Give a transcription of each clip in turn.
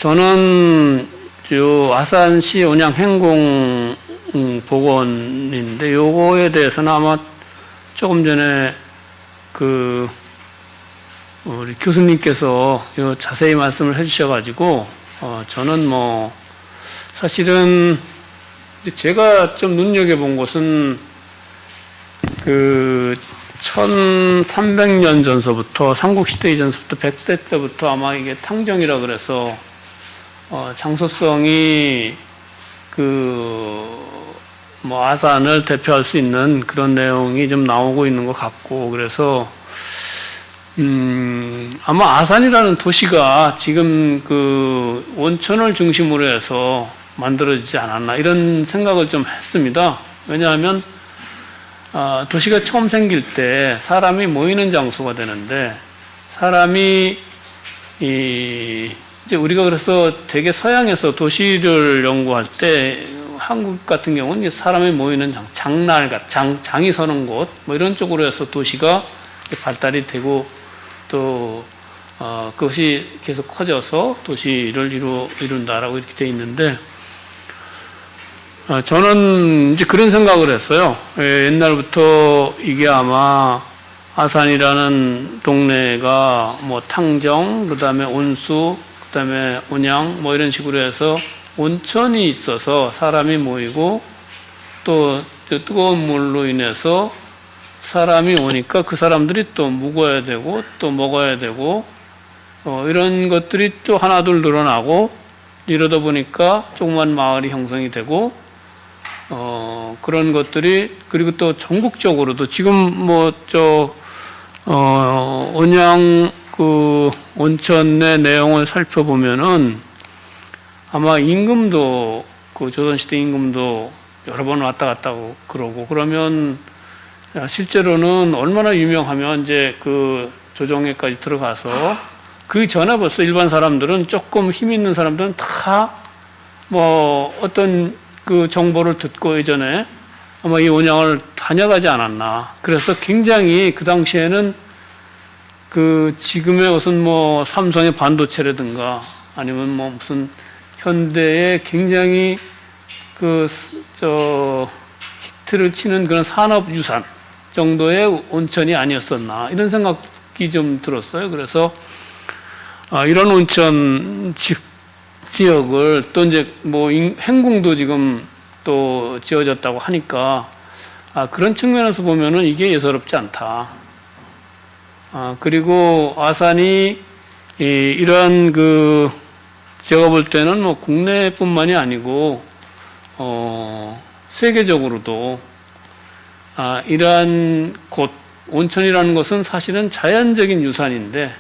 저는 요 아산시 온양 행공 보건인데 요거에 대해서는 아마 조금 전에 우리 교수님께서 요 자세히 말씀을 해주셔가지고 저는 뭐 사실은 제가 좀 눈여겨본 것은 1300년 전서부터 삼국시대 이전서부터 백대 때부터 아마 이게 탕정이라 그래서 장소성이 뭐 아산을 대표할 수 있는 그런 내용이 좀 나오고 있는 것 같고, 그래서 아마 아산이라는 도시가 지금 온천을 중심으로 해서 만들어지지 않았나 이런 생각을 좀 했습니다. 왜냐하면 도시가 처음 생길 때 사람이 모이는 장소가 되는데, 사람이 이제 우리가 그래서 되게 서양에서 도시를 연구할 때 한국 같은 경우는 사람이 모이는 장이 서는 곳 뭐 이런 쪽으로 해서 도시가 발달이 되고 또 그것이 계속 커져서 도시를 이룬다라고 이렇게 돼 있는데, 저는 이제 그런 생각을 했어요. 옛날부터 이게 아마 아산이라는 동네가 뭐 탕정, 그 다음에 온수, 그 다음에 온양 뭐 이런 식으로 해서 온천이 있어서 사람이 모이고 또 뜨거운 물로 인해서 사람이 오니까 그 사람들이 또 묵어야 되고 또 먹어야 되고 이런 것들이 또 하나둘 늘어나고 이러다 보니까 조그만 마을이 형성이 되고 그런 것들이, 그리고 또 전국적으로도 지금 온양 온천의 내용을 살펴보면은 아마 임금도 조선시대 임금도 여러 번 왔다 갔다 그러고, 그러면 실제로는 얼마나 유명하면 이제 조정에까지 들어가서 그 전에 벌써 일반 사람들은 조금 힘 있는 사람들은 다 어떤 정보를 듣고 예전에 아마 이 온양을 다녀가지 않았나. 그래서 굉장히 그 당시에는 지금의 무슨 삼성의 반도체라든가 아니면 무슨 현대의 굉장히 히트를 치는 그런 산업유산 정도의 온천이 아니었었나 이런 생각이 좀 들었어요. 그래서 이런 온천 지역을 또 이제 행궁도 지금 또 지어졌다고 하니까 그런 측면에서 보면은 이게 예사롭지 않다. 그리고 아산이 이러한 제가 볼 때는 국내뿐만이 아니고 세계적으로도 이러한 곳 온천이라는 것은 사실은 자연적인 유산인데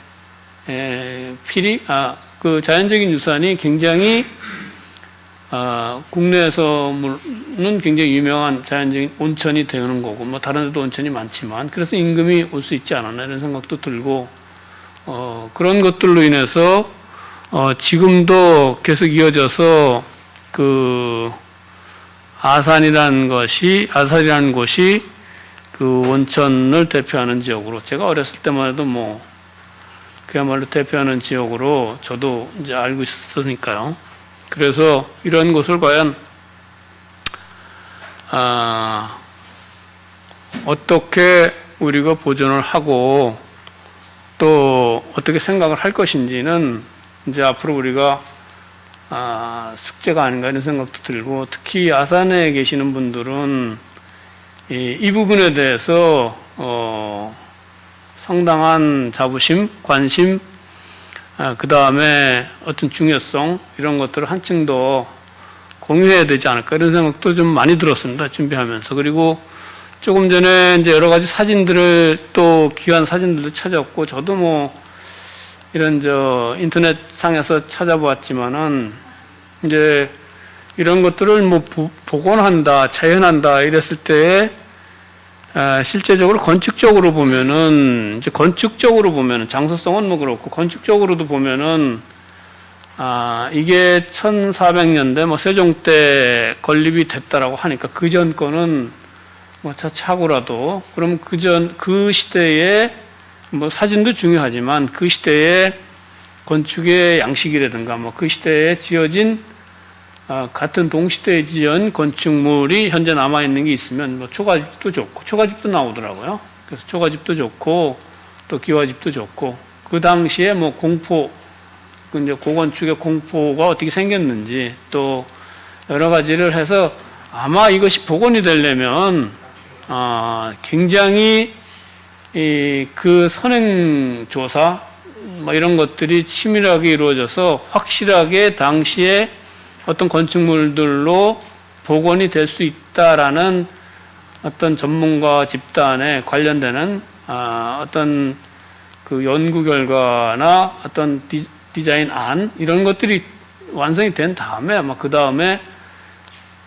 자연적인 유산이 굉장히 국내에서는 굉장히 유명한 자연적인 온천이 되는 거고 다른 데도 온천이 많지만, 그래서 임금이 올 수 있지 않았나 이런 생각도 들고, 그런 것들로 인해서 지금도 계속 이어져서 아산이라는 곳이 온천을 대표하는 지역으로, 제가 어렸을 때만 해도 그야말로 대표하는 지역으로 저도 이제 알고 있었으니까요. 그래서 이런 것을 과연 어떻게 우리가 보존을 하고 또 어떻게 생각을 할 것인지는 이제 앞으로 우리가 숙제가 아닌가 이런 생각도 들고, 특히 아산에 계시는 분들은 이 부분에 대해서 상당한 자부심, 관심, 그 다음에 어떤 중요성 이런 것들을 한층 더 공유해야 되지 않을까 이런 생각도 좀 많이 들었습니다. 준비하면서. 그리고 조금 전에 이제 여러 가지 사진들을 또 귀한 사진들도 찾았고, 저도 이런 인터넷 상에서 찾아보았지만은 이제 이런 것들을 복원한다, 재현한다 이랬을 때 실제적으로 건축적으로 보면은 장소성은 그렇고 건축적으로도 보면은 이게 1400년대 세종 때 건립이 됐다라고 하니까 그전 거는 차고라도 그럼 그 시대에 사진도 중요하지만 그 시대에 건축의 양식이라든가 뭐 그 시대에 지어진 같은 동시대에 지은 건축물이 현재 남아 있는 게 있으면 뭐 초가집도 좋고 초가집도 나오더라고요. 그래서 초가집도 좋고 또 기와집도 좋고 그 당시에 뭐 공포 이제 고건축의 공포가 어떻게 생겼는지 또 여러 가지를 해서 아마 이것이 복원이 되려면 굉장히 그 선행 조사 뭐 이런 것들이 치밀하게 이루어져서 확실하게 당시에 어떤 건축물들로 복원이 될 수 있다라는 어떤 전문가 집단에 관련되는 어떤 그 연구 결과나 어떤 디자인 안 이런 것들이 완성이 된 다음에 아마 그 다음에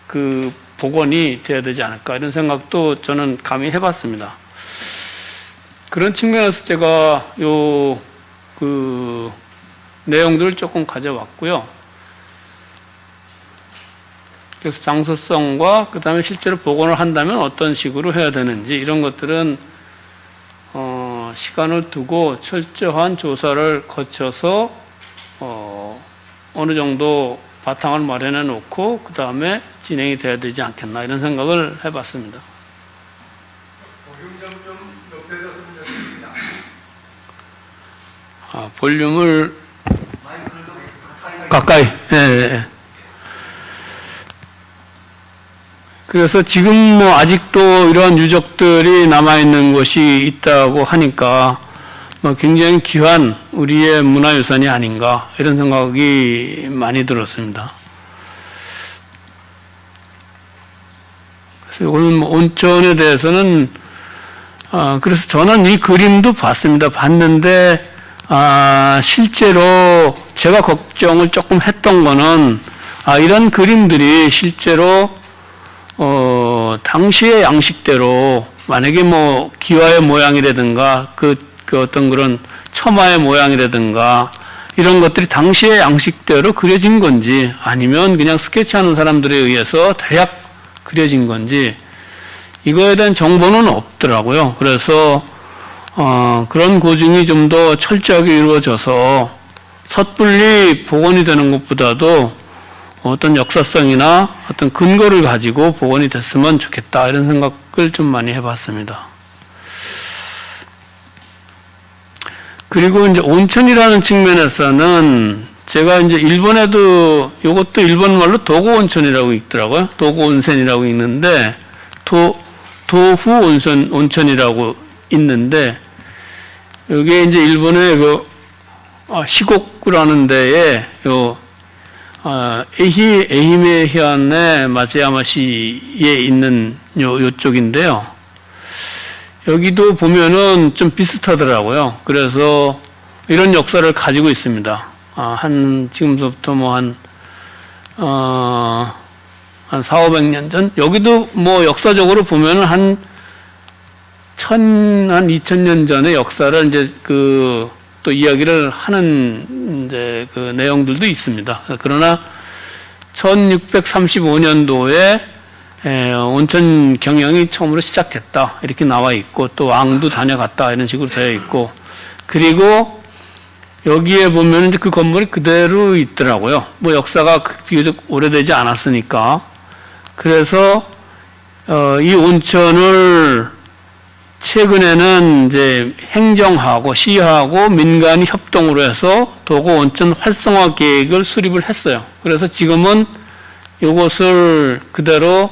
그 복원이 돼야 되지 않을까 이런 생각도 저는 감히 해봤습니다. 그런 측면에서 제가 그 내용들을 조금 가져왔고요. 그래서 장소성과 그 다음에 실제로 복원을 한다면 어떤 식으로 해야 되는지 이런 것들은 시간을 두고 철저한 조사를 거쳐서 어느 정도 바탕을 마련해 놓고 그 다음에 진행이 돼야 되지 않겠나 이런 생각을 해봤습니다. 볼륨 좀 높여줬으면 좋겠습니다. 볼륨을 가까이. 예. 그래서 지금 뭐 아직도 이런 유적들이 남아있는 곳이 있다고 하니까 뭐 굉장히 귀한 우리의 문화유산이 아닌가 이런 생각이 많이 들었습니다. 그래서 이거는 뭐 온천에 대해서는 그래서 저는 이 그림도 봤습니다. 봤는데 실제로 제가 걱정을 조금 했던 거는 이런 그림들이 실제로 당시의 양식대로 만약에 뭐 기와의 모양이라든가 그 어떤 그런 처마의 모양이라든가 이런 것들이 당시의 양식대로 그려진 건지 아니면 그냥 스케치하는 사람들에 의해서 대략 그려진 건지 이거에 대한 정보는 없더라고요. 그래서 그런 고증이 좀 더 철저하게 이루어져서 섣불리 복원이 되는 것보다도 어떤 역사성이나 어떤 근거를 가지고 복원이 됐으면 좋겠다 이런 생각을 좀 많이 해봤습니다. 그리고 이제 온천이라는 측면에서는 제가 이제 일본에도 이것도 일본말로 도고 온천이라고 있더라고요. 도고 온센이라고 있는데 도후 온천이라고 있는데 여기에 이제 일본의 그 시곡구라는 데에 에히메현의 마츠야마시에 있는 요쪽인데요. 여기도 보면은 좀 비슷하더라고요. 그래서 이런 역사를 가지고 있습니다. 지금부터 뭐 한 400~500년 전? 여기도 뭐 역사적으로 보면은 한 2000년 전의 역사를 이제 또 이야기를 하는 이제 그 내용들도 있습니다. 그러나 1635년도에 온천 경영이 처음으로 시작됐다 이렇게 나와 있고 또 왕도 다녀갔다 이런 식으로 되어 있고 그리고 여기에 보면 이제 그 건물이 그대로 있더라고요. 뭐 역사가 비교적 오래되지 않았으니까 그래서 이 온천을 최근에는 이제 행정하고 시하고 민간이 협동으로 해서 도고 온천 활성화 계획을 수립을 했어요. 그래서 지금은 이것을 그대로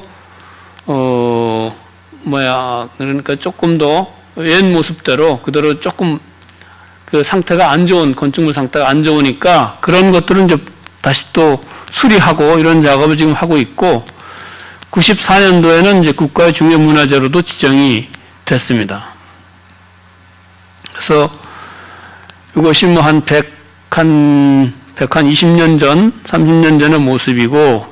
그러니까 조금 더 옛 모습대로 그대로 조금 그 상태가 안 좋은 건축물 상태가 안 좋으니까 그런 것들은 이제 다시 또 수리하고 이런 작업을 지금 하고 있고 94년도에는 이제 국가의 중요문화재로도 지정이 됐습니다. 그래서 이것이 뭐 한 20년 전, 30년 전의 모습이고,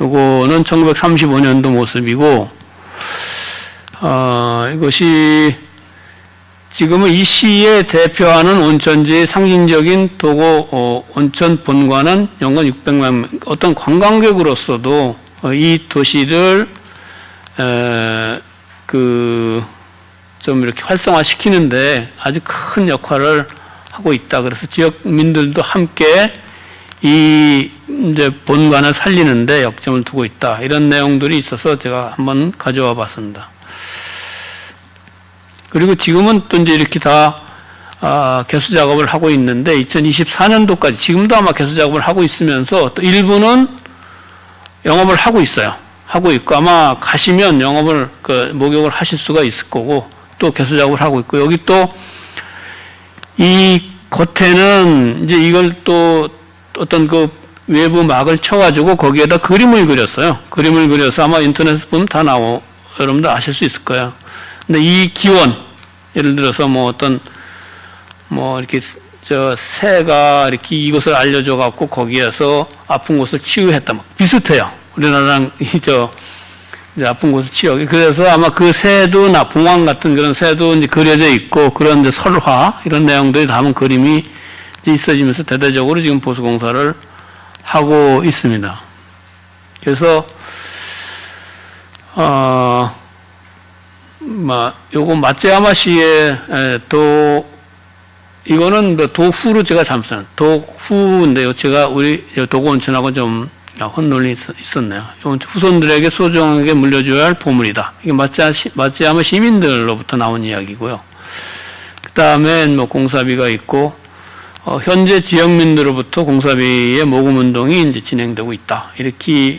요거는 1935년도 모습이고, 이것이 지금은 이 시에 대표하는 온천지의 상징적인 도고 온천 본관은 연간 600만 어떤 관광객으로서도 이 도시를 좀 이렇게 활성화시키는데 아주 큰 역할을 하고 있다. 그래서 지역민들도 함께 이 이제 본관을 살리는데 역점을 두고 있다. 이런 내용들이 있어서 제가 한번 가져와 봤습니다. 그리고 지금은 또 이제 이렇게 다 개수 작업을 하고 있는데 2024년도까지 지금도 아마 개수 작업을 하고 있으면서 또 일부는 영업을 하고 있어요. 하고 있고 아마 가시면 영업을 목욕을 하실 수가 있을 거고 또 개수 작업을 하고 있고 여기 또 이 겉에는 이제 이걸 또 어떤 그 외부 막을 쳐가지고 거기에다 그림을 그렸어요. 그림을 그려서 아마 인터넷에 보면 다 여러분들 아실 수 있을 거예요. 근데 이 기원, 예를 들어서 뭐 어떤, 뭐 이렇게 새가 이렇게 이것을 알려줘 갖고 거기에서 아픈 곳을 치유했다. 막 비슷해요. 우리나라랑 이제 아픈 곳을 치유. 그래서 아마 그 새도 봉황 같은 그런 새도 이제 그려져 있고 그런 이제 설화, 이런 내용들이 담은 그림이 있어지면서 대대적으로 지금 보수공사를 하고 있습니다. 그래서 요거 마츠야마시의 이거는 도후로 제가 잠깐 도후인데요. 제가 우리 도고온천하고 좀 혼돈이 있었네요. 후손들에게 소중하게 물려줘야 할 보물이다. 이게 마츠야마 시민들로부터 나온 이야기고요. 그 다음에 뭐 공사비가 있고 현재 지역민들로부터 공사비의 모금 운동이 이제 진행되고 있다. 이렇게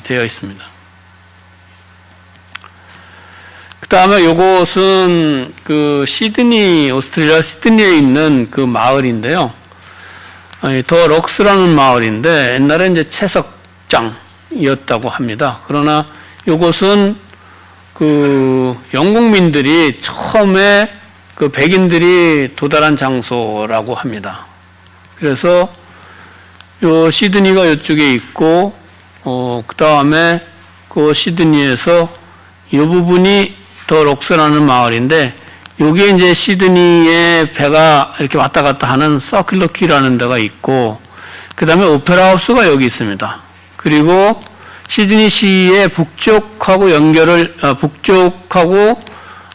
되어 있습니다. 그 다음에 요것은 그 오스트레일리아 시드니에 있는 그 마을인데요. 더 럭스라는 마을인데 옛날에 이제 채석장이었다고 합니다. 그러나 요것은 그 영국민들이 처음에 그 백인들이 도달한 장소라고 합니다. 그래서 요 시드니가 이쪽에 있고, 그 다음에 그 시드니에서 이 부분이 더 록스라는 마을인데, 여기에 이제 시드니에 배가 이렇게 왔다 갔다 하는 서큘러키라는 데가 있고, 그 다음에 오페라 하우스가 여기 있습니다. 그리고 시드니시의 북쪽하고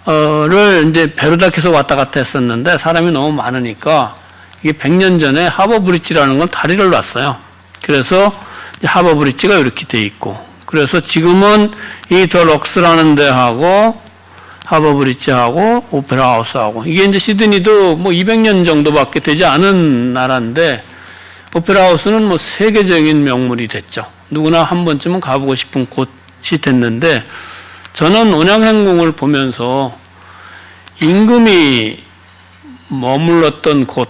를 이제 배로 다 계속 왔다 갔다 했었는데 사람이 너무 많으니까 이게 100년 전에 하버 브릿지라는 건 다리를 놨어요. 그래서 하버 브릿지가 이렇게 돼 있고, 그래서 지금은 이 더 럭스라는 데하고 하버 브릿지하고 오페라 하우스하고, 이게 이제 시드니도 뭐 200년 정도밖에 되지 않은 나라인데 오페라 하우스는 뭐 세계적인 명물이 됐죠. 누구나 한 번쯤은 가보고 싶은 곳이 됐는데, 저는 온양행궁을 보면서 임금이 머물렀던 곳,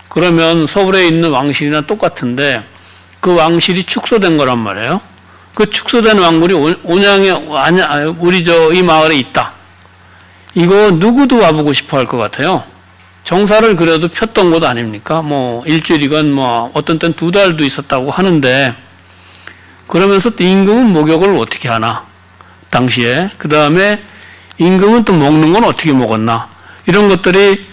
그러면 서울에 있는 왕실이나 똑같은데 그 왕실이 축소된 거란 말이에요. 그 축소된 왕굴이 온양에 이 마을에 있다. 이거 누구도 와보고 싶어 할 것 같아요. 정사를 그래도 폈던 곳 아닙니까? 뭐 일주일이건 뭐 어떤 때는 2달도 있었다고 하는데, 그러면서 또 임금은 목욕을 어떻게 하나? 당시에. 그 다음에 임금은 또 먹는 건 어떻게 먹었나. 이런 것들이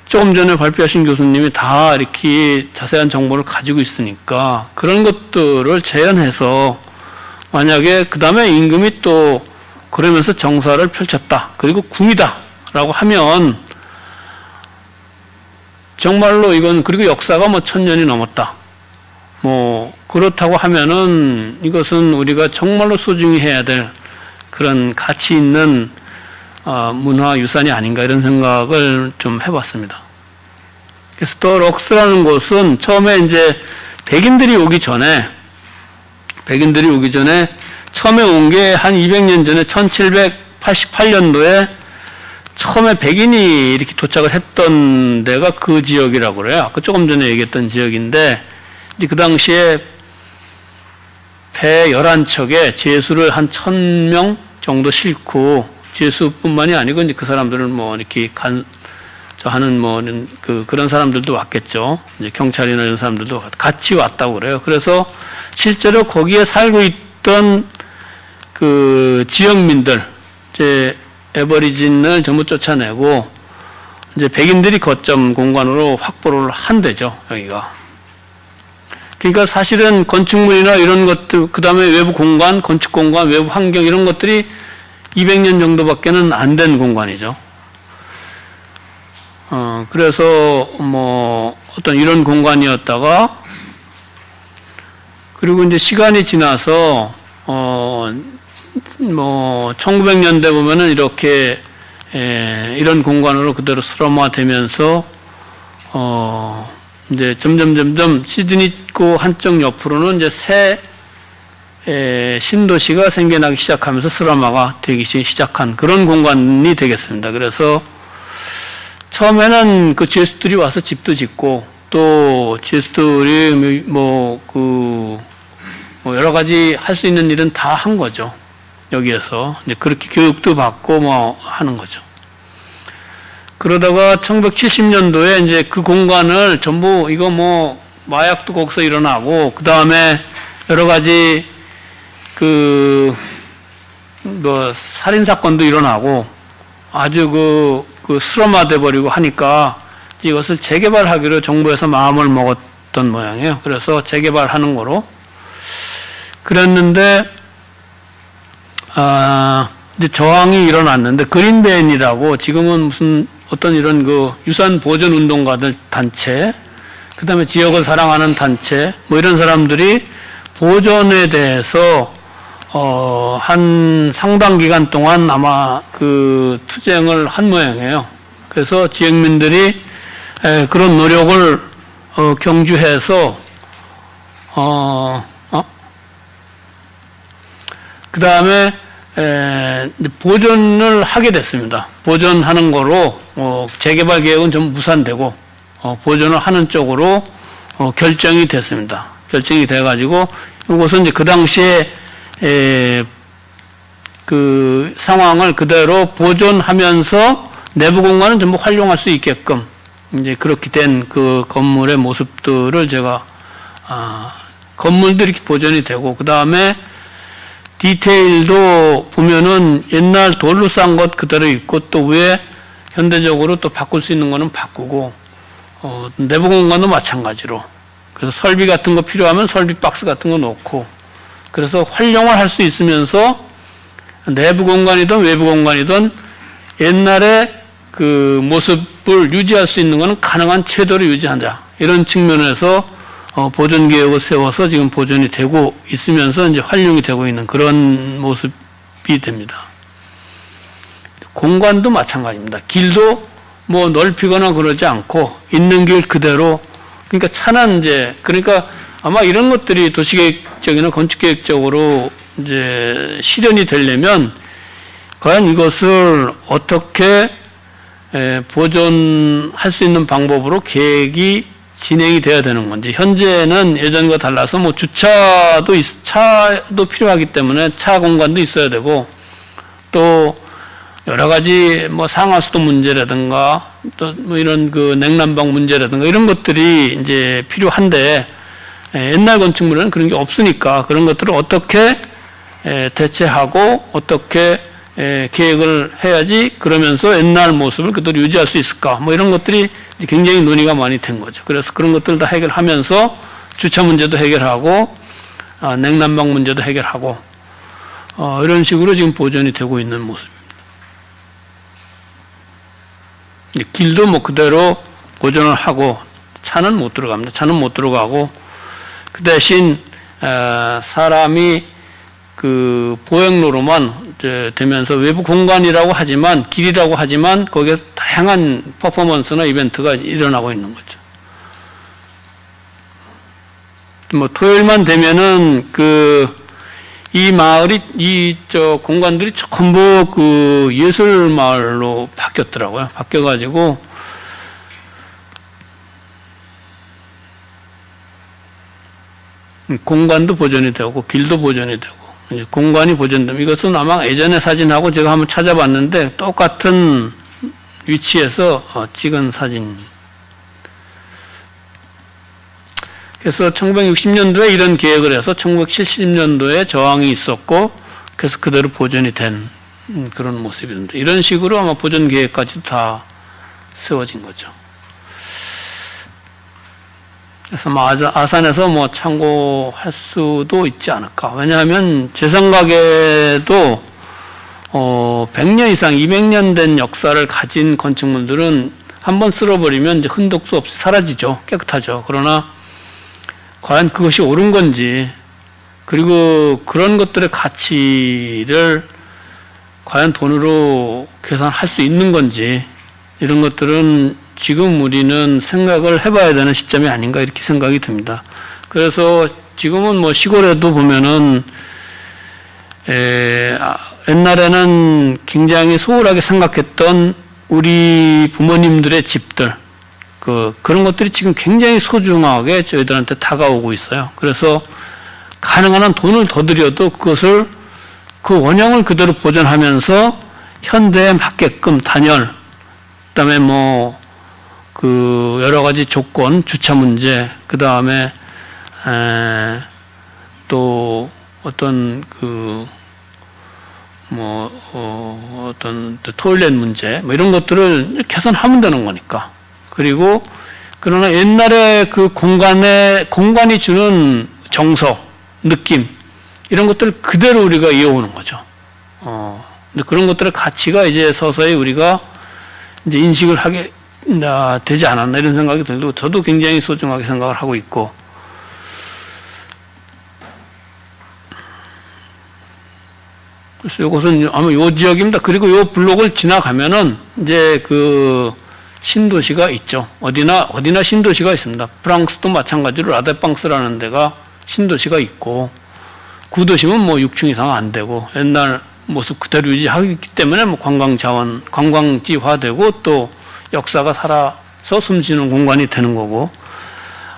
조금 전에 발표하신 교수님이 다 이렇게 자세한 정보를 가지고 있으니까 그런 것들을 재현해서, 만약에 그 다음에 임금이 또 그러면서 정사를 펼쳤다. 그리고 궁이다. 라고 하면 정말로 이건, 그리고 역사가 뭐 1000년이 넘었다. 뭐 그렇다고 하면은 이것은 우리가 정말로 소중히 해야 될 그런 가치 있는 문화 유산이 아닌가, 이런 생각을 좀 해봤습니다. 그래서 더 럭스라는 곳은 처음에 이제 백인들이 오기 전에 처음에 온 게 한 200년 전에 1788년도에 처음에 백인이 이렇게 도착을 했던 데가 그 지역이라고 그래요. 아까 조금 전에 얘기했던 지역인데, 이제 그 당시에 배 11척에 제수를 한 1000명 정도 싣고, 제수뿐만이 아니고 이제 그 사람들은 뭐 이렇게 그런 사람들도 왔겠죠. 이제 경찰이나 이런 사람들도 같이 왔다고 그래요. 그래서 실제로 거기에 살고 있던 그 지역민들, 이제 에버리진을 전부 쫓아내고 이제 백인들이 거점 공간으로 확보를 한대죠, 여기가. 그러니까 사실은 건축물이나 이런 것들, 그 다음에 외부 공간, 건축 공간, 외부 환경 이런 것들이 200년 정도밖에는 안 된 공간이죠. 그래서 뭐 어떤 이런 공간이었다가 그리고 이제 시간이 지나서 뭐 1900년대 보면은 이렇게 이런 공간으로 그대로 슬럼화되면서 이제 점점 시드니고 한쪽 옆으로는 이제 새 신도시가 생겨나기 시작하면서 슬럼화가 되기 시작한 그런 공간이 되겠습니다. 그래서 처음에는 그 죄수들이 와서 집도 짓고 또 죄수들이 뭐 여러 가지 할 수 있는 일은 다 한 거죠. 여기에서 이제 그렇게 교육도 받고 뭐 하는 거죠. 그러다가 1970년도에 이제 그 공간을 전부 이거 뭐 마약도 거기서 일어나고 그 다음에 여러 가지 뭐 살인 사건도 일어나고 아주 그 슬럼화돼 버리고 하니까 이것을 재개발하기로 정부에서 마음을 먹었던 모양이에요. 그래서 재개발하는 거로 그랬는데 이제 저항이 일어났는데 그린벤이라고 지금은 무슨 어떤 이런 그 유산 보존 운동가들 단체, 그 다음에 지역을 사랑하는 단체, 뭐 이런 사람들이 보존에 대해서 한 상당 기간 동안 아마 그 투쟁을 한 모양이에요. 그래서 지역민들이 그런 노력을 경주해서 그 다음에 보존을 하게 됐습니다. 보존하는 거로 재개발 계획은 좀 무산되고 보존을 하는 쪽으로 결정이 됐습니다. 결정이 돼가지고 이것은 이제 그 당시에 그 상황을 그대로 보존하면서 내부 공간은 전부 활용할 수 있게끔 이제 그렇게 된 그 건물의 모습들을 제가 건물들이 보존이 되고 그 다음에 디테일도 보면은 옛날 돌로 싼 것 그대로 있고 또 위에 현대적으로 또 바꿀 수 있는 거는 바꾸고 내부 공간도 마찬가지로 그래서 설비 같은 거 필요하면 설비 박스 같은 거 놓고 그래서 활용을 할 수 있으면서 내부 공간이든 외부 공간이든 옛날에 그 모습을 유지할 수 있는 것은 가능한 채도로 유지하자 이런 측면에서 보존 계획을 세워서 지금 보존이 되고 있으면서 이제 활용이 되고 있는 그런 모습이 됩니다. 공간도 마찬가지입니다. 길도 뭐 넓히거나 그러지 않고 있는 길 그대로 그러니까 차는 이제 그러니까 아마 이런 것들이 도시계획적이나 건축계획적으로 이제 실현이 되려면 과연 이것을 어떻게 보존할 수 있는 방법으로 계획이 진행이 돼야 되는 건지 현재는 예전과 달라서 뭐 차도 필요하기 때문에 차 공간도 있어야 되고 또 여러 가지 뭐 상하수도 문제라든가 또 뭐 이런 그 냉난방 문제라든가 이런 것들이 이제 필요한데 옛날 건축물에는 그런 게 없으니까 그런 것들을 어떻게 대체하고 어떻게 계획을 해야지 그러면서 옛날 모습을 그대로 유지할 수 있을까 뭐 이런 것들이 굉장히 논의가 많이 된 거죠. 그래서 그런 것들을 다 해결하면서 주차 문제도 해결하고 냉난방 문제도 해결하고 이런 식으로 지금 보존이 되고 있는 모습입니다. 길도 뭐 그대로 보존을 하고 차는 못 들어갑니다. 차는 못 들어가고 그 대신 사람이 그 보행로로만 되면서 외부 공간이라고 하지만 길이라고 하지만 거기에 다양한 퍼포먼스나 이벤트가 일어나고 있는 거죠. 뭐 토요일만 되면은 이 마을이 공간들이 전부 그 예술 마을로 바뀌었더라고요. 바뀌어가지고 공간도 보존이 되고 길도 보존이 되고 공간이 보존되면 이것은 아마 예전의 사진하고 제가 한번 찾아봤는데 똑같은 위치에서 찍은 사진. 그래서 1960년도에 이런 계획을 해서 1970년도에 저항이 있었고 그래서 그대로 보존이 된 그런 모습입니다. 이런 식으로 아마 보존 계획까지 다 세워진 거죠. 그래서 뭐 아산에서 뭐 참고할 수도 있지 않을까. 왜냐하면 제 생각에도 100년 이상 200년 된 역사를 가진 건축물들은 한번 쓸어버리면 이제 흔적도 없이 사라지죠. 깨끗하죠. 그러나 과연 그것이 옳은 건지, 그리고 그런 것들의 가치를 과연 돈으로 계산할 수 있는 건지, 이런 것들은 지금 우리는 생각을 해봐야 되는 시점이 아닌가 이렇게 생각이 듭니다. 그래서 지금은 뭐 시골에도 보면은 옛날에는 굉장히 소홀하게 생각했던 우리 부모님들의 집들, 그런 것들이 지금 굉장히 소중하게 저희들한테 다가오고 있어요. 그래서 가능한 한 돈을 더 들여도 그것을, 그 원형을 그대로 보존하면서 현대에 맞게끔 단열, 그다음에 뭐 여러 가지 조건, 주차 문제, 그다음에 또 어떤 어떤 토일렛 문제, 뭐 이런 것들을 개선하면 되는 거니까. 그리고 그러나 옛날에 그 공간이 주는 정서, 느낌, 이런 것들을 그대로 우리가 이어오는 거죠. 근데 그런 것들의 가치가 이제 서서히 우리가 이제 인식을 하게 되지 않았나 이런 생각이 들고, 저도 굉장히 소중하게 생각을 하고 있고, 그래서 이것은 아마 요 지역입니다. 그리고 요 블록을 지나가면은 이제 신도시가 있죠. 어디나 신도시가 있습니다. 프랑스도 마찬가지로 라데팡스라는 데가 신도시가 있고, 구도심은 뭐 6층 이상 안 되고, 옛날 모습 그대로 유지하기 때문에 뭐 관광지화되고 또 역사가 살아서 숨쉬는 공간이 되는 거고,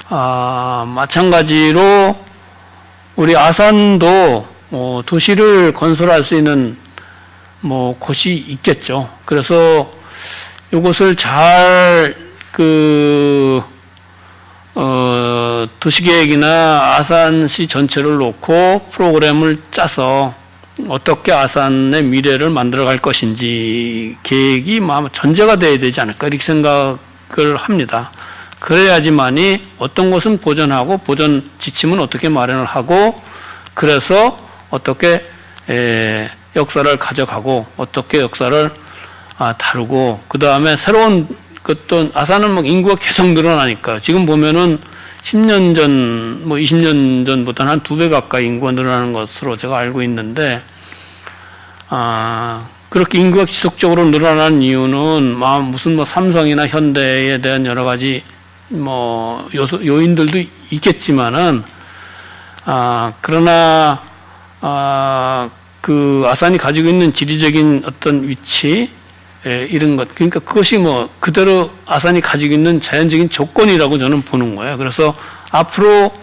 마찬가지로 우리 아산도 도시를 건설할 수 있는 뭐 곳이 있겠죠. 그래서 이것을 잘 도시계획이나 아산시 전체를 놓고 프로그램을 짜서 어떻게 아산의 미래를 만들어갈 것인지 계획이 전제가 돼야 되지 않을까 이렇게 생각을 합니다. 그래야지만이 어떤 것은 보존하고 보존 지침은 어떻게 마련을 하고, 그래서 어떻게 역사를 가져가고 어떻게 역사를 다루고, 그 다음에 새로운 어떤 아산은 뭐 인구가 계속 늘어나니까 지금 보면은 10년 전, 뭐 20년 전보다는 한 2배 가까이 인구가 늘어나는 것으로 제가 알고 있는데, 그렇게 인구가 지속적으로 늘어나는 이유는 무슨 뭐 삼성이나 현대에 대한 여러 가지 뭐 요인들도 있겠지만은, 그러나 아산이 가지고 있는 지리적인 어떤 위치, 이런 것, 그러니까 그것이 뭐 그대로 아산이 가지고 있는 자연적인 조건이라고 저는 보는 거예요. 그래서 앞으로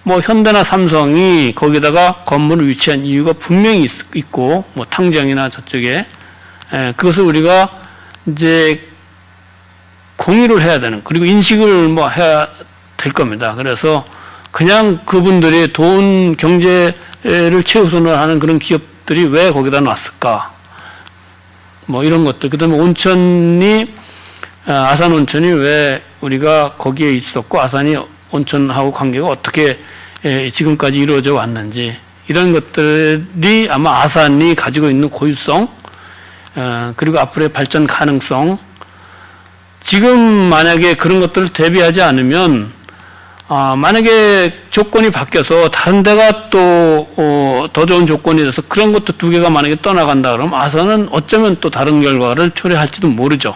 뭐 현대나 삼성이 거기다가 건물을 위치한 이유가 분명히 있고, 뭐 탕정이나 저쪽에, 그것을 우리가 이제 공유를 해야 되는, 그리고 인식을 뭐 해야 될 겁니다. 그래서 그냥 그분들이 돈, 경제를 최우선으로 하는 그런 기업들이 왜 거기다 놨을까? 뭐 이런 것들. 그 다음에 아산 온천이 왜 우리가 거기에 있었고, 아산이 온천하고 관계가 어떻게 지금까지 이루어져 왔는지, 이런 것들이 아마 아산이 가지고 있는 고유성, 그리고 앞으로의 발전 가능성, 지금 만약에 그런 것들을 대비하지 않으면, 만약에 조건이 바뀌어서 다른 데가 또 더 좋은 조건이 돼서 그런 것도 2개가 만약에 떠나간다 그러면 아산은 어쩌면 또 다른 결과를 초래할지도 모르죠.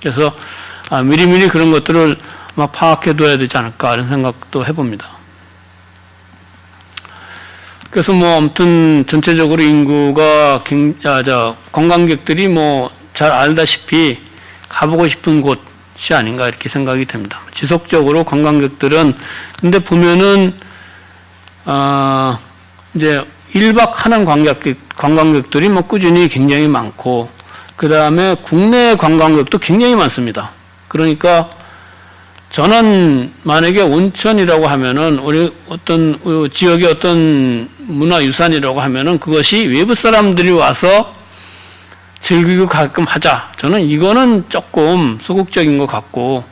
그래서 미리미리 그런 것들을 파악해둬야 되지 않을까 이런 생각도 해봅니다. 그래서 뭐 아무튼 전체적으로 인구가 관광객들이 뭐 잘 알다시피 가보고 싶은 곳이 아닌가 이렇게 생각이 됩니다. 지속적으로 관광객들은, 근데 보면은 이제 1박 하는 관광객들이 뭐 꾸준히 굉장히 많고, 그 다음에 국내 관광객도 굉장히 많습니다. 그러니까 저는 만약에 온천이라고 하면은 우리 어떤 지역의 어떤 문화유산이라고 하면은 그것이 외부 사람들이 와서 즐기고 가끔 하자. 저는 이거는 조금 소극적인 것 같고,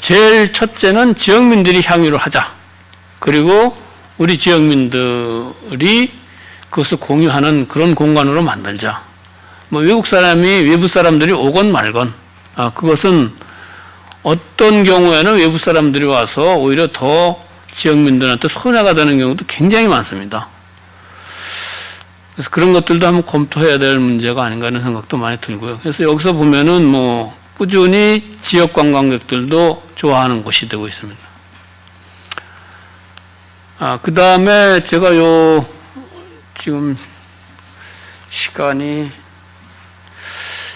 제일 첫째는 지역민들이 향유를 하자. 그리고 우리 지역민들이 그것을 공유하는 그런 공간으로 만들자. 뭐 외부 사람들이 오건 말건, 그것은 어떤 경우에는 외부 사람들이 와서 오히려 더 지역민들한테 손해가 되는 경우도 굉장히 많습니다. 그래서 그런 것들도 한번 검토해야 될 문제가 아닌가 하는 생각도 많이 들고요. 그래서 여기서 보면은 뭐 꾸준히 지역 관광객들도 좋아하는 곳이 되고 있습니다. 그 다음에 제가 지금 시간이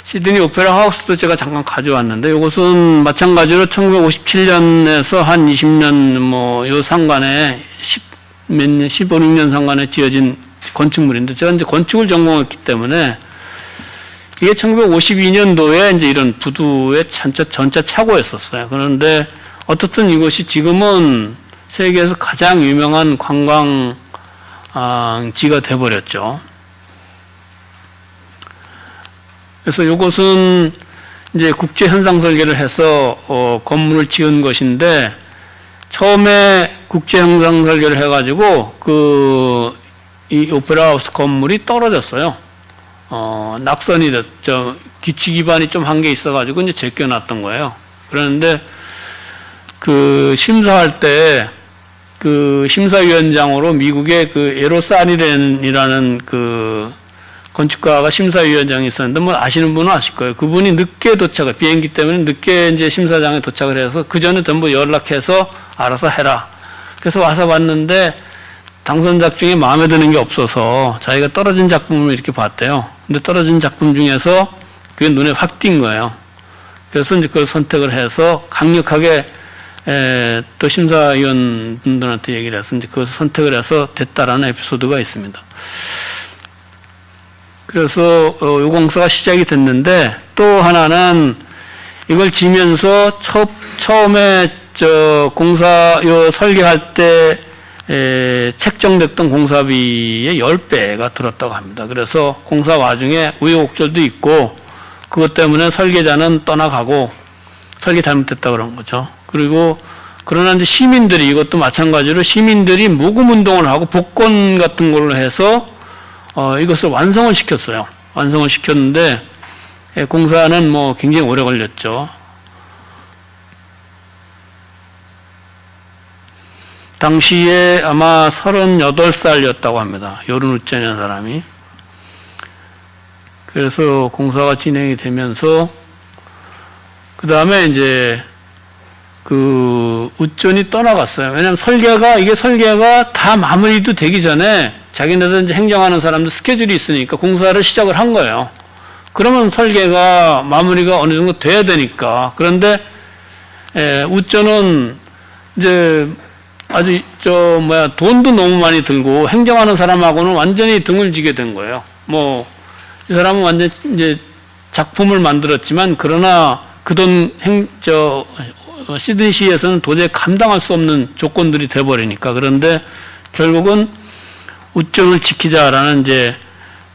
시드니 오페라 하우스도 제가 잠깐 가져왔는데 이것은 마찬가지로 1957년에서 한 20년 요 상간에 15, 16년 상간에 지어진 건축물인데 제가 이제 건축을 전공했기 때문에 이게 1952년도에 이제 이런 부두의 전체 차고였었어요. 그런데 어떻든 이것이 지금은 세계에서 가장 유명한 관광지가 돼버렸죠. 그래서 이것은 이제 국제 현상 설계를 해서 건물을 지은 것인데 처음에 국제 현상 설계를 해가지고 이 오페라 하우스 건물이 떨어졌어요. 낙선이 됐죠. 기치 기반이 좀 한 게 있어가지고 이제 제껴놨던 거예요. 그런데 심사할 때 심사위원장으로 미국의 에로사니렌이라는 건축가가 심사위원장이 있었는데 아시는 분은 아실 거예요. 그분이 늦게 비행기 때문에 늦게 이제 심사장에 도착을 해서 그 전에 전부 연락해서 알아서 해라. 그래서 와서 봤는데 당선작 중에 마음에 드는 게 없어서 자기가 떨어진 작품을 이렇게 봤대요. 근데 떨어진 작품 중에서 그게 눈에 확 띈 거예요. 그래서 이제 그걸 선택을 해서 강력하게 또 심사위원 분들한테 얘기를 해서 이제 그것을 선택을 해서 됐다라는 에피소드가 있습니다. 그래서 요 공사가 시작이 됐는데 또 하나는 이걸 지면서 처음에 공사 설계할 때 책정됐던 공사비의 10배가 들었다고 합니다. 그래서 공사 와중에 우여곡절도 있고 그것 때문에 설계자는 떠나가고 설계 잘못됐다 그런 거죠. 그리고 그러나 이제 시민들이 이것도 마찬가지로 시민들이 모금 운동을 하고 복권 같은 걸로 해서 이것을 완성을 시켰어요. 완성을 시켰는데 공사는 굉장히 오래 걸렸죠. 당시에 아마 38살이었다고 합니다. 요르누첸이라는 사람이. 그래서 공사가 진행이 되면서 그 다음에 이제 우전이 떠나갔어요. 왜냐하면 이게 설계가 다 마무리도 되기 전에 자기네들 이제 행정하는 사람들 스케줄이 있으니까 공사를 시작을 한 거예요. 그러면 설계가 마무리가 어느 정도 돼야 되니까. 그런데 우전은 이제 아주 돈도 너무 많이 들고 행정하는 사람하고는 완전히 등을 지게 된 거예요. 이 사람은 완전 이제 작품을 만들었지만 그러나 그 돈 시드니시에서는 도저히 감당할 수 없는 조건들이 돼버리니까. 그런데 결국은 우정을 지키자라는 이제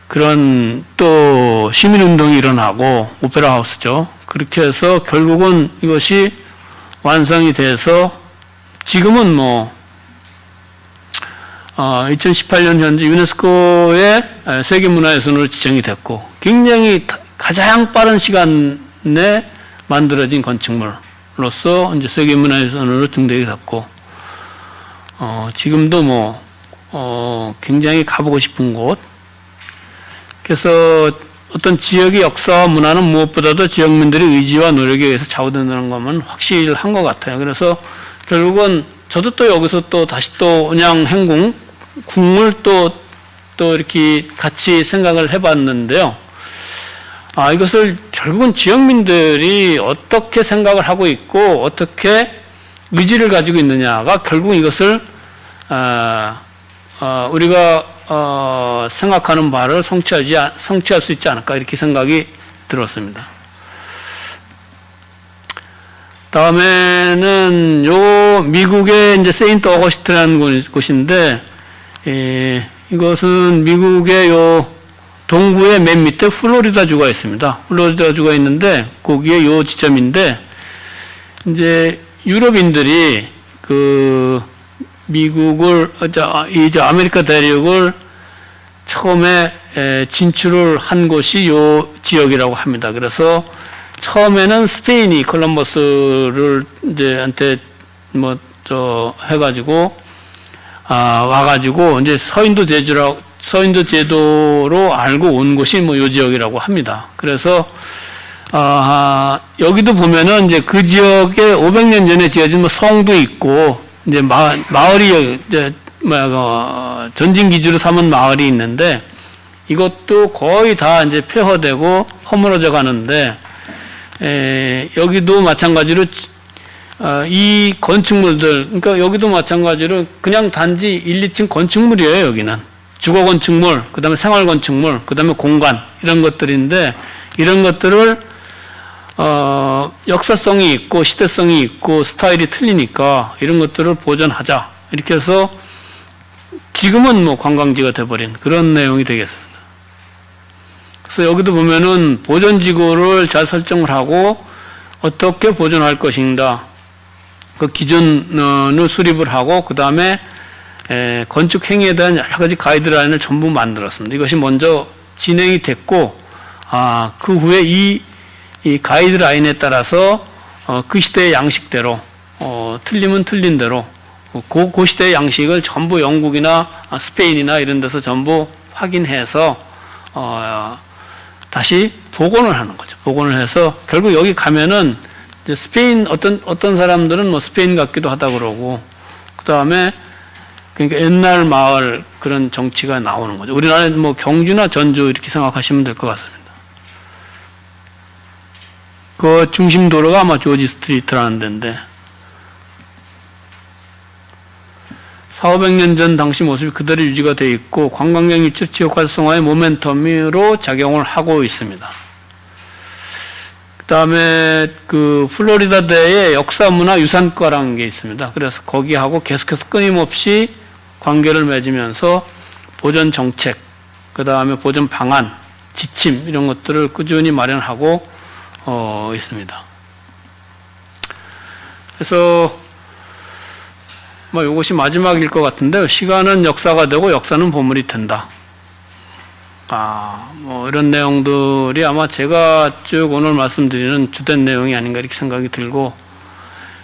그런 또 시민운동이 일어나고 오페라 하우스죠. 그렇게 해서 결국은 이것이 완성이 돼서 지금은 2018년 현재 유네스코의 세계문화유산으로 지정이 됐고 굉장히 가장 빠른 시간에 만들어진 건축물로서 이제 세계문화유산으로 등록이 됐고 지금도 굉장히 가보고 싶은 곳. 그래서 어떤 지역의 역사와 문화는 무엇보다도 지역민들의 의지와 노력에 의해서 좌우된다는 것은 확실한 것 같아요. 그래서 결국은 저도 또 여기서 또 다시 또 언양행궁 국물 또 이렇게 같이 생각을 해봤는데요. 이것을 결국은 지역민들이 어떻게 생각을 하고 있고 어떻게 의지를 가지고 있느냐가 결국 이것을 우리가 생각하는 바를 성취할 수 있지 않을까 이렇게 생각이 들었습니다. 다음에는 미국의 이제 세인트 어거스트라는 곳인데 이것은 미국의 동부의 맨 밑에 플로리다주가 있습니다. 플로리다주가 있는데 거기에 지점인데 이제 유럽인들이 미국을 이제 아메리카 대륙을 처음에 진출을 한 곳이 요 지역이라고 합니다. 그래서 처음에는 스페인이 콜럼버스를 이제 한테 해가지고 와가지고 이제 서인도 제도로 알고 온 곳이 요 지역이라고 합니다. 그래서 여기도 보면은 이제 그 지역에 500년 전에 지어진 성도 있고 이제 마을이 이제 전진 기지로 삼은 마을이 있는데 이것도 거의 다 이제 폐허되고 허물어져 가는데 여기도 마찬가지로 이 건축물들, 그러니까 여기도 마찬가지로 그냥 단지 1, 2층 건축물이에요, 여기는. 주거 건축물, 그 다음에 생활 건축물, 그 다음에 공간, 이런 것들인데, 이런 것들을, 역사성이 있고, 시대성이 있고, 스타일이 틀리니까, 이런 것들을 보존하자. 이렇게 해서, 지금은 관광지가 돼버린 그런 내용이 되겠습니다. 그래서 여기도 보면은 보존지구를 잘 설정을 하고, 어떻게 보존할 것인가. 그 기준을 수립을 하고 그 다음에 건축 행위에 대한 여러 가지 가이드라인을 전부 만들었습니다. 이것이 먼저 진행이 됐고 그 후에 이 가이드라인에 따라서 그 시대의 양식대로 틀리면 틀린 대로 그 시대의 양식을 전부 영국이나 스페인이나 이런 데서 전부 확인해서 다시 복원을 하는 거죠. 복원을 해서 결국 여기 가면은 스페인 어떤 사람들은 스페인 같기도 하다 그러고 그 다음에 그러니까 옛날 마을 그런 정치가 나오는 거죠. 우리나라는 경주나 전주 이렇게 생각하시면 될 것 같습니다. 그 중심 도로가 아마 조지 스트리트라는 데인데 400~500년 전 당시 모습이 그대로 유지가 되어 있고 관광객 유치 지역 활성화의 모멘텀으로 작용을 하고 있습니다. 그 다음에 그 플로리다대에 역사문화유산과라는 게 있습니다. 그래서 거기하고 계속해서 끊임없이 관계를 맺으면서 보존 정책, 그 다음에 보존 방안, 지침 이런 것들을 꾸준히 마련하고 있습니다. 그래서 이것이 마지막일 것 같은데 시간은 역사가 되고 역사는 보물이 된다. 이런 내용들이 아마 제가 쭉 오늘 말씀드리는 주된 내용이 아닌가 이렇게 생각이 들고,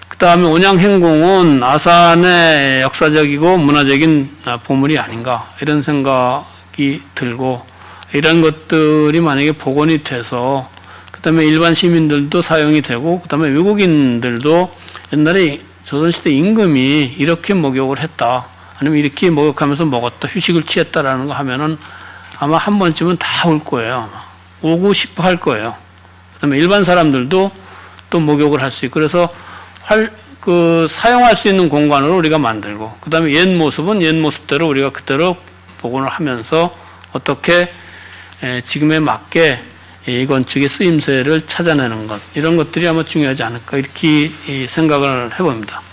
그 다음에 온양행궁은 아산의 역사적이고 문화적인 보물이 아닌가 이런 생각이 들고, 이런 것들이 만약에 복원이 돼서 그 다음에 일반 시민들도 사용이 되고 그 다음에 외국인들도 옛날에 조선시대 임금이 이렇게 목욕을 했다, 아니면 이렇게 목욕하면서 먹었다, 휴식을 취했다라는 거 하면은 아마 한 번쯤은 다 올 거예요. 아마. 오고 싶어 할 거예요. 그 다음에 일반 사람들도 또 목욕을 할 수 있고, 그래서 사용할 수 있는 공간으로 우리가 만들고, 그 다음에 옛 모습은 옛 모습대로 우리가 그대로 복원을 하면서 어떻게 지금에 맞게 이 건축의 쓰임새를 찾아내는 것, 이런 것들이 아마 중요하지 않을까, 이렇게 생각을 해봅니다.